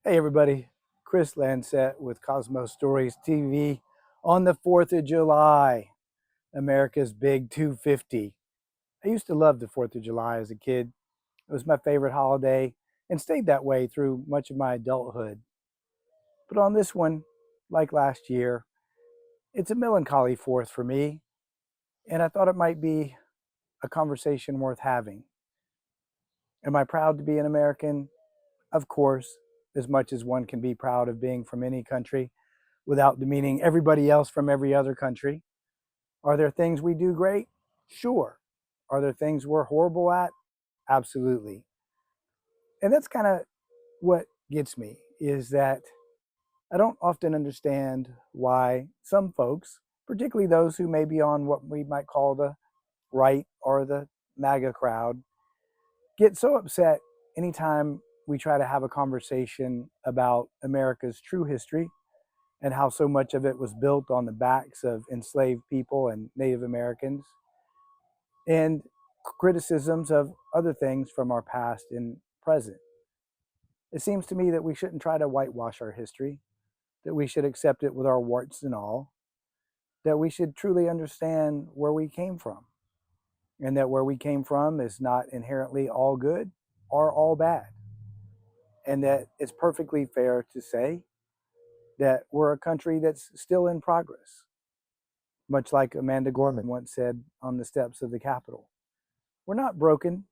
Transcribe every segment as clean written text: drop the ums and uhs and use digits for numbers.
Hey everybody, Chris Lansett with Cosmos Stories TV on the 4th of July, America's Big 250. I used to love the 4th of July as a kid. It was my favorite holiday and stayed that way through much of my adulthood. But on this one, like last year, it's a melancholy 4th for me, and I thought it might be a conversation worth having. Am I proud to be an American? Of course, as much as one can be proud of being from any country without demeaning everybody else from every other country. Are there things we do great? Sure. Are there things we're horrible at? Absolutely. And that's kind of what gets me is that I don't often understand why some folks, particularly those who may be on what we might call the right or the MAGA crowd, get so upset anytime we try to have a conversation about America's true history and how so much of it was built on the backs of enslaved people and Native Americans, and criticisms of other things from our past and present. It seems to me that we shouldn't try to whitewash our history, that we should accept it with our warts and all, that we should truly understand where we came from, and that where we came from is not inherently all good or all bad, and that it's perfectly fair to say that we're a country that's still in progress, much like Amanda Gorman once said on the steps of the Capitol. We're not broken,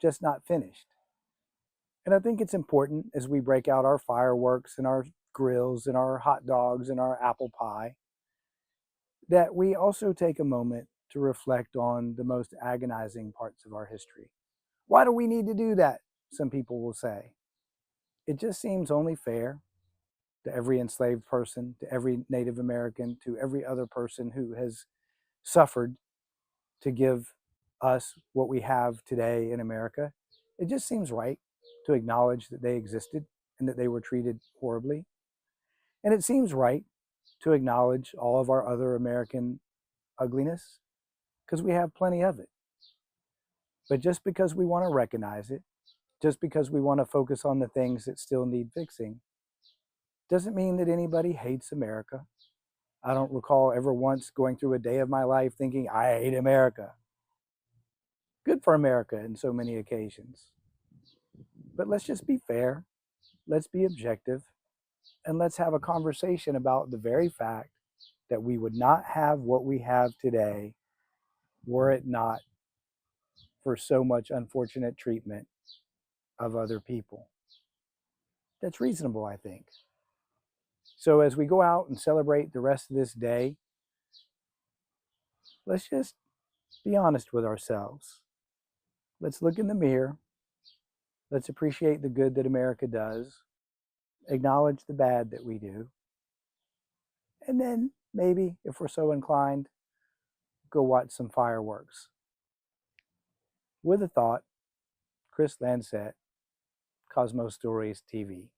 just not finished. And I think it's important as we break out our fireworks and our grills and our hot dogs and our apple pie that we also take a moment to reflect on the most agonizing parts of our history. Why do we need to do that? Some people will say. It just seems only fair to every enslaved person, to every Native American, to every other person who has suffered to give us what we have today in America. It just seems right to acknowledge that they existed and that they were treated horribly. And it seems right to acknowledge all of our other American ugliness because we have plenty of it. But just because we want to recognize it, just because we want to focus on the things that still need fixing, doesn't mean that anybody hates America. I don't recall ever once going through a day of my life thinking, I hate America. Good for America in so many occasions. But let's just be fair, let's be objective, and let's have a conversation about the very fact that we would not have what we have today were it not for so much unfortunate treatment of other people. That's reasonable, I think. So as we go out and celebrate the rest of this day, let's just be honest with ourselves. Let's look in the mirror. Let's appreciate the good that America does, acknowledge the bad that we do, and then maybe, if we're so inclined, go watch some fireworks. With a thought, Chris Lansett, Cosmos Stories TV.